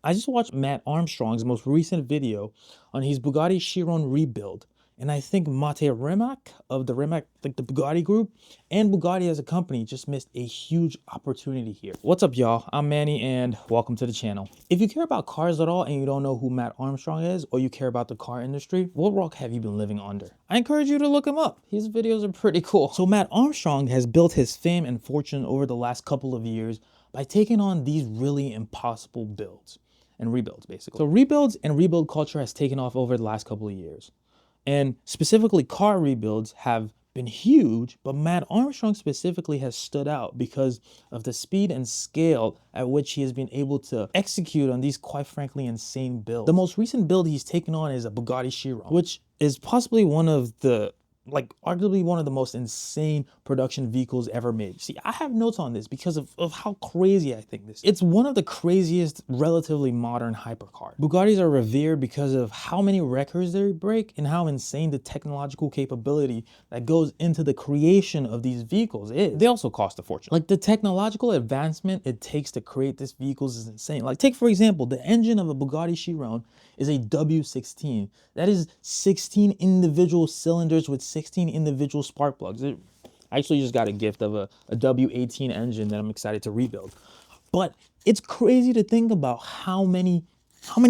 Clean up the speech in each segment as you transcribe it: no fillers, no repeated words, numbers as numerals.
I just watched Matt Armstrong's most recent video on his Bugatti Chiron Rebuild. And I think Matt Armstrong of the Rimac, like the Bugatti group, and Bugatti as a company just missed a huge opportunity here. What's up, y'all? I'm Manny, and welcome to the channel. If you care about cars at all and you don't know who Matt Armstrong is, or you care about the car industry, what rock have you been living under? I encourage you to look him up. His videos are pretty cool. So Matt Armstrong has built his fame and fortune over the last couple of years by taking on these really impossible builds and rebuilds, basically. So rebuilds and rebuild culture has taken off over the last couple of years. And specifically, car rebuilds have been huge, but Matt Armstrong specifically has stood out because of the speed and scale at which he has been able to execute on these, quite frankly, insane builds. The most recent build he's taken on is a Bugatti Chiron, which is possibly one of the arguably one of the most insane production vehicles ever made. See, I have notes on this because of how crazy I think this is. It's one of the craziest relatively modern hypercars. Bugattis are revered because of how many records they break and how insane the technological capability that goes into the creation of these vehicles is. They also cost a fortune. Like, the technological advancement it takes to create these vehicles is insane. Like, take for example, the engine of a Bugatti Chiron is a W16. That is 16 individual cylinders with 16 individual spark plugs. I actually just got a gift of a W18 engine that I'm excited to rebuild. But it's crazy to think about how many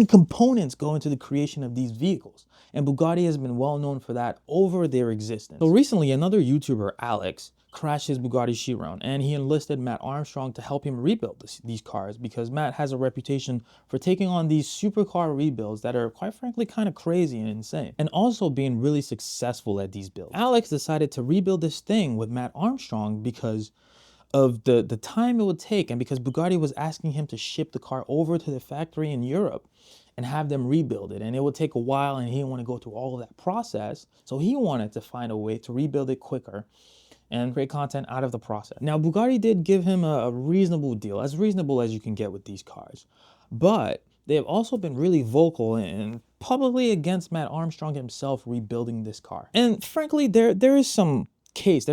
components go into the creation of these vehicles. And Bugatti has been well known for that over their existence. So recently, another YouTuber, Alex, crashed his Bugatti Chiron, and he enlisted Matt Armstrong to help him rebuild these cars because Matt has a reputation for taking on these supercar rebuilds that are, quite frankly, kind of crazy and insane, and also being really successful at these builds. Alex decided to rebuild this thing with Matt Armstrong because of the time it would take, and because Bugatti was asking him to ship the car over to the factory in Europe and have them rebuild it, and it would take a while, and he didn't want to go through all of that process, so he wanted to find a way to rebuild it quicker and create content out of the process. Now, Bugatti did give him a reasonable deal, as reasonable as you can get with these cars, but they have also been really vocal and publicly against Matt Armstrong himself rebuilding this car. And frankly, there's a case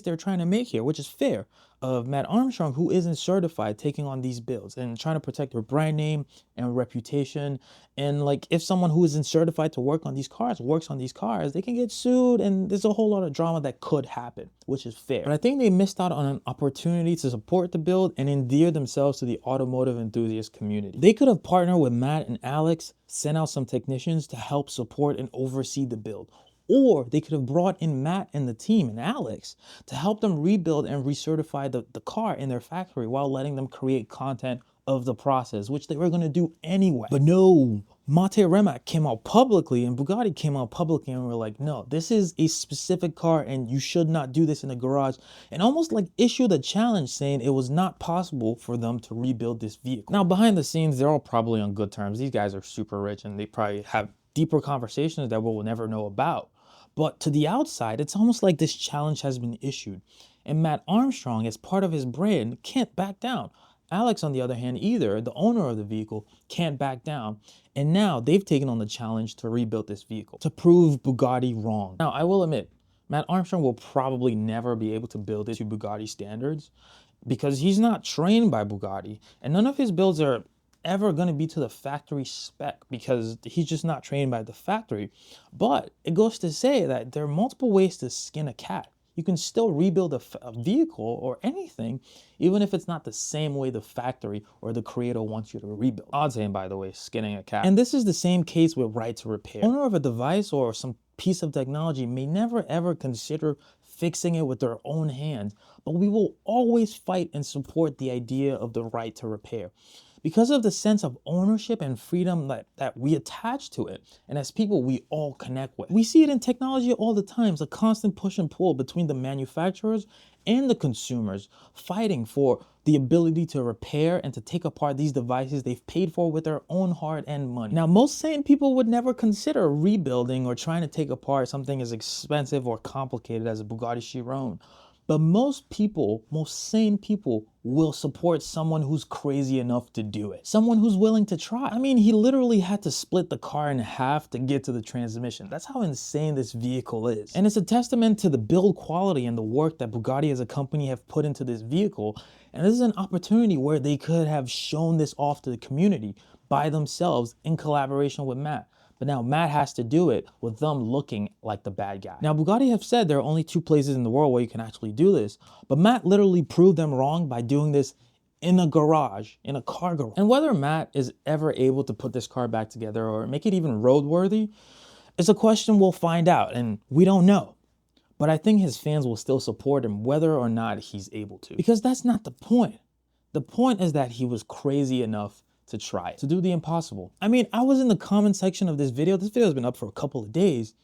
they're trying to make here, which is fair, of Matt Armstrong, who isn't certified, taking on these builds and trying to protect their brand name and reputation. And like, if someone who isn't certified to work on these cars works on these cars, they can get sued, and there's a whole lot of drama that could happen, which is fair. But I think they missed out on an opportunity to support the build and endear themselves to the automotive enthusiast community. They could have partnered with Matt and Alex, sent out some technicians to help support and oversee the build. Or they could have brought in Matt and the team and Alex to help them rebuild and recertify the car in their factory while letting them create content of the process, which they were going to do anyway. But no, Matt Armstrong came out publicly and Bugatti came out publicly and were like, no, this is a specific car and you should not do this in a garage, and almost like issued a challenge saying it was not possible for them to rebuild this vehicle. Now, behind the scenes, they're all probably on good terms. These guys are super rich and they probably have deeper conversations that we'll never know about. But to the outside, it's almost like this challenge has been issued, and Matt Armstrong, as part of his brand, can't back down. Alex, on the other hand, either the owner of the vehicle, can't back down, and now they've taken on the challenge to rebuild this vehicle, to prove Bugatti wrong. Now, I will admit, Matt Armstrong will probably never be able to build it to Bugatti standards because he's not trained by Bugatti, and none of his builds are ever going to be to the factory spec because he's just not trained by the factory. But it goes to say that there are multiple ways to skin a cat. You can still rebuild a vehicle or anything, even if it's not the same way the factory or the creator wants you to rebuild. Odd saying, by the way, skinning a cat. And this is the same case with right to repair. Owner of a device or some piece of technology may never ever consider fixing it with their own hands, but we will always fight and support the idea of the right to repair, because of the sense of ownership and freedom that we attach to it, and as people we all connect with. We see it in technology all the time. It's a constant push and pull between the manufacturers and the consumers, fighting for the ability to repair and to take apart these devices they've paid for with their own hard-earned money. Now, most sane people would never consider rebuilding or trying to take apart something as expensive or complicated as a Bugatti Chiron. But most people, most sane people, will support someone who's crazy enough to do it. Someone who's willing to try. I mean, he literally had to split the car in half to get to the transmission. That's how insane this vehicle is. And it's a testament to the build quality and the work that Bugatti as a company have put into this vehicle. And this is an opportunity where they could have shown this off to the community by themselves in collaboration with Matt. But now Matt has to do it with them looking like the bad guy. Now, Bugatti have said there are only 2 places in the world where you can actually do this, but Matt literally proved them wrong by doing this in a garage, in a car garage. And whether Matt is ever able to put this car back together or make it even roadworthy is a question we'll find out, and we don't know. But I think his fans will still support him whether or not he's able to. Because that's not the point. The point is that he was crazy enough to try it, to do the impossible. I mean, I was in the comment section of this video. This video has been up for a couple of days,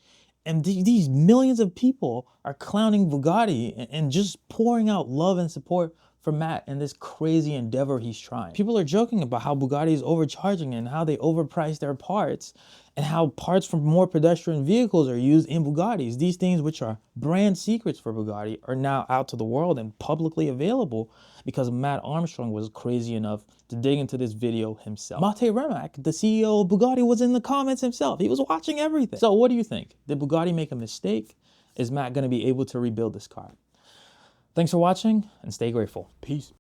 and these millions of people are clowning Bugatti and just pouring out love and support for Matt and this crazy endeavor he's trying. People are joking about how Bugatti is overcharging and how they overprice their parts and how parts from more pedestrian vehicles are used in Bugattis. These things, which are brand secrets for Bugatti, are now out to the world and publicly available because Matt Armstrong was crazy enough to dig into this video himself. Matt Armstrong, the CEO of Bugatti, was in the comments himself. He was watching everything. So what do you think? Did Bugatti make a mistake? Is Matt going to be able to rebuild this car? Thanks for watching and stay grateful. Peace.